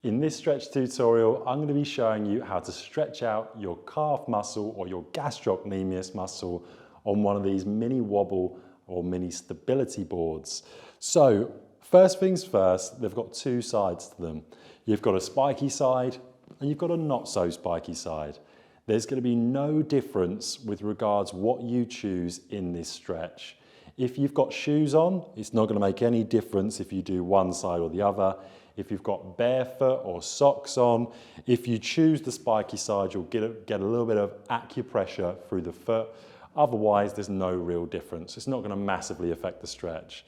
In this stretch tutorial, I'm going to be showing you how to stretch out your calf muscle or your gastrocnemius muscle on one of these mini wobble or mini stability boards. So first things first, they've got two sides to them. You've got a spiky side and you've got a not so spiky side. There's going to be no difference with regards what you choose in this stretch. If you've got shoes on, it's not going to make any difference if you do one side or the other. If you've got barefoot or socks on, if you choose the spiky side, you'll get a little bit of acupressure through the foot. Otherwise, there's no real difference. It's not going to massively affect the stretch.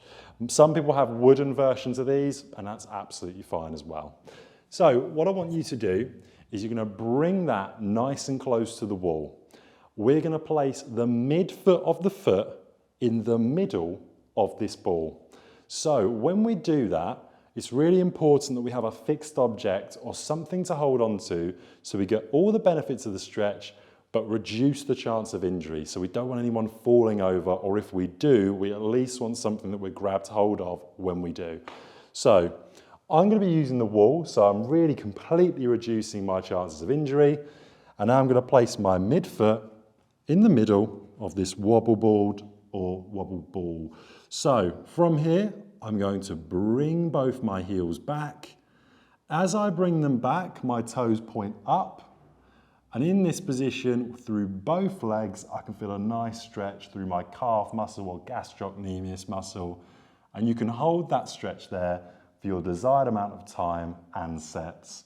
Some people have wooden versions of these, and that's absolutely fine as well. So what I want you to do is you're going to bring that nice and close to the wall. We're going to place the midfoot of the foot in the middle of this ball. So when we do that, it's really important that we have a fixed object or something to hold on to so we get all the benefits of the stretch but reduce the chance of injury. So we don't want anyone falling over, or if we do, we at least want something that we're grabbed hold of when we do. So I'm going to be using the wall, so I'm really completely reducing my chances of injury. And now I'm going to place my midfoot in the middle of this wobble board or wobble ball. So from here, I'm going to bring both my heels back. As I bring them back, my toes point up. And in this position, through both legs, I can feel a nice stretch through my calf muscle or gastrocnemius muscle. And you can hold that stretch there for your desired amount of time and sets.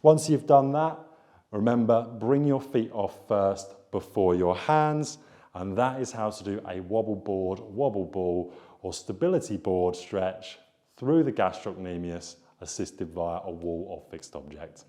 Once you've done that, remember, bring your feet off first before your hands. And that is how to do a wobble board, wobble ball, or stability board stretch through the gastrocnemius assisted via a wall or fixed object.